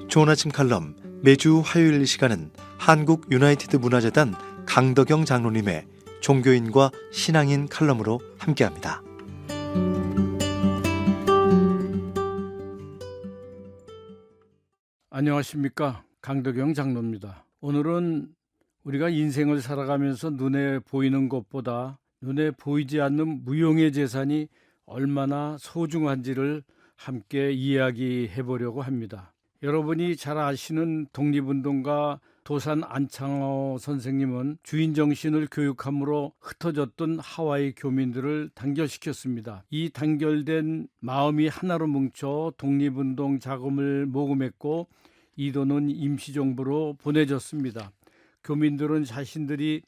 좋은 아침 칼럼, 매주 화요일 이 시간은 한국 유나이티드 문화재단 강덕영 장로님의 종교인과 신앙인 칼럼으로 함께합니다. 안녕하십니까, 강덕영 장로입니다. 오늘은 우리가 인생을 살아가면서 눈에 보이는 것보다 눈에 보이지 않는 무용의 재산이 얼마나 소중한지를 함께 이야기해 보려고 합니다. 여러분이 잘 아시는 독립운동가 도산 안창호 선생님은 주인정신을 교육함으로 흩어졌던 하와이 교민들을 단결시켰습니다. 이 단결된 마음이 하나로 뭉쳐 독립운동 자금을 모금했고 이 돈은 임시정부로 보내졌습니다. 교민들은 자신들이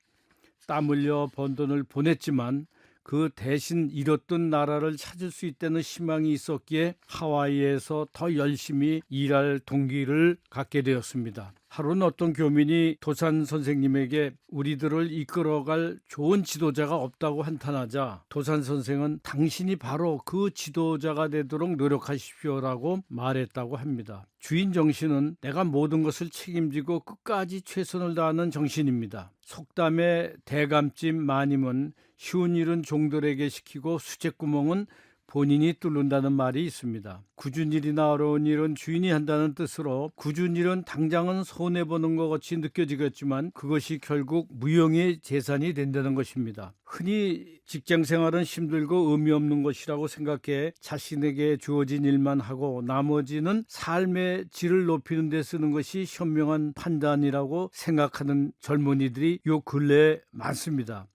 땀 흘려 번 돈을 보냈지만 그 대신 잃었던 나라를 찾을 수 있다는 희망이 있었기에 하와이에서 더 열심히 일할 동기를 갖게 되었습니다. 하루는 어떤 교민이 도산 선생님에게 우리들을 이끌어갈 좋은 지도자가 없다고 한탄하자 도산 선생은 당신이 바로 그 지도자가 되도록 노력하십시오라고 말했다고 합니다. 주인 정신은 내가 모든 것을 책임지고 끝까지 최선을 다하는 정신입니다. 속담에 대감찜 마님은 쉬운 일은 종들에게 시키고 수제구멍은 본인이 뚫는다는 말이 있습니다. 굳은 일이나 어려운 일은 주인이 한다는 뜻으로 굳은 일은 당장은 손해보는 것 같이 느껴지겠지만 그것이 결국 무용의 재산이 된다는 것입니다. 흔히 직장생활은 힘들고 의미 없는 것이라고 생각해 자신에게 주어진 일만 하고 나머지는 삶의 질을 높이는 데 쓰는 것이 현명한 판단이라고 생각하는 젊은이들이 요 근래에 많습니다.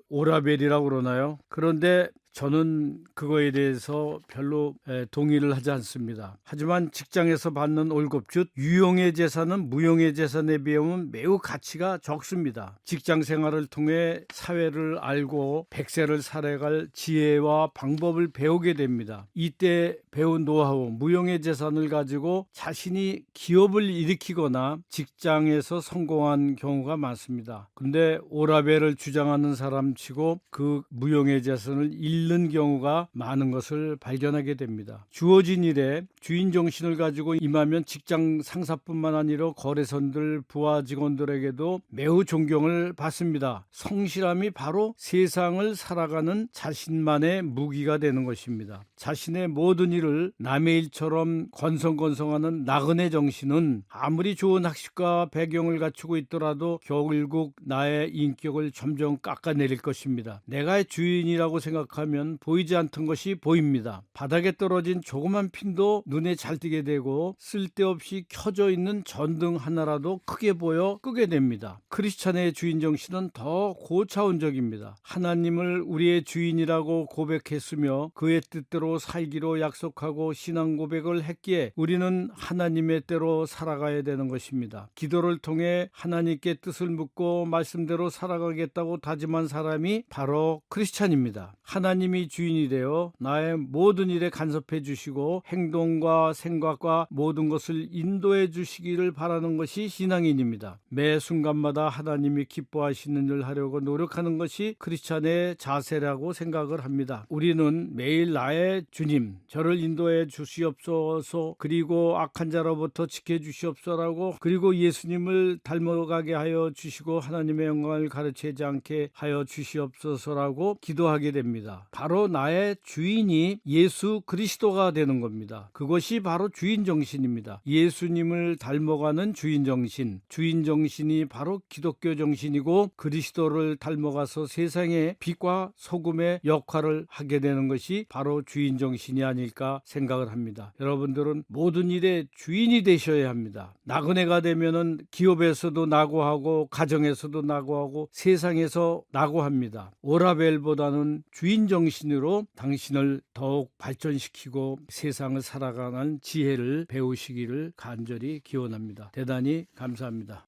오라벨이라고 그러나요? 그런데 저는 그거에 대해서 별로 동의를 하지 않습니다. 하지만 직장에서 받는 월급즉 유용의 재산은 무용의 재산에 비하면 매우 가치가 적습니다. 직장 생활을 통해 사회를 알고 백세를 살아갈 지혜와 방법을 배우게 됩니다. 이때 배운 노하우, 무용의 재산을 가지고 자신이 기업을 일으키거나 직장에서 성공한 경우가 많습니다. 근데 오라벨을 주장하는 사람치고 그 무용의 재산을 잃는 경우가 많은 것을 발견하게 됩니다. 주어진 일에 주인 정신을 가지고 임하면 직장 상사뿐만 아니라 거래선들, 부하 직원들에게도 매우 존경을 받습니다. 성실함이 바로 세상을 살아가는 자신만의 무기가 되는 것입니다. 자신의 모든 일을 남의 일처럼 건성건성하는 나그네 정신은 아무리 좋은 학식과 배경을 갖추고 있더라도 결국 나의 인격을 점점 깎아내릴 것입니다. 내가 주인이라고 생각하면 보이지 않던 것이 보입니다. 바닥에 떨어진 조그만 핀도 눈에 잘 띄게 되고 쓸데없이 켜져 있는 전등 하나라도 크게 보여 끄게 됩니다. 크리스찬의 주인 정신은 더 고차원적입니다. 하나님을 우리의 주인이라고 고백했으며 그의 뜻대로 살기로 약속하고 신앙 고백을 했기에 우리는 하나님의 때로 살아가야 되는 것입니다. 기도를 통해 하나님께 뜻을 묻고 말씀대로 살아가겠다고 다짐한 사람이 바로 크리스찬입니다. 하나님이 주인이 되어 나의 모든 일에 간섭해 주시고 행동과 생각과 모든 것을 인도해 주시기를 바라는 것이 신앙인입니다. 매 순간마다 하나님이 기뻐하시는 일을 하려고 노력하는 것이 크리스찬의 자세라고 생각을 합니다. 우리는 매일 나의 주님, 저를 인도해 주시옵소서, 그리고 악한 자로부터 지켜주시옵소라고, 그리고 예수님을 닮아가게 하여 주시고 하나님의 영광을 가르치지 않게 하여 주시옵소서라고 기도하게 됩니다. 바로 나의 주인이 예수 그리스도가 되는 겁니다. 그것이 바로 주인 정신입니다. 예수님을 닮아가는 주인 정신, 주인 정신이 바로 기독교 정신이고 그리스도를 닮아가서 세상의 빛과 소금의 역할을 하게 되는 것이 바로 주인 정신이 아닐까 생각을 합니다. 여러분들은 모든 일의 주인이 되셔야 합니다. 나그네가 되면은 기업에서도 낙오하고 가정에서도 낙오하고 세상에서 낙오합니다. 오라벨보다는 주인 정신으로 당신을 더욱 발전시키고 세상을 살아가는 지혜를 배우시기를 간절히 기원합니다. 대단히 감사합니다.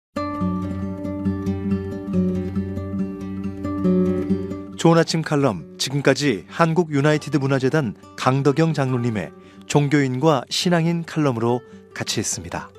좋은 아침 칼럼, 지금까지 한국 유나이티드 문화재단 강덕영 장로님의 종교인과 신앙인 칼럼으로 같이 했습니다.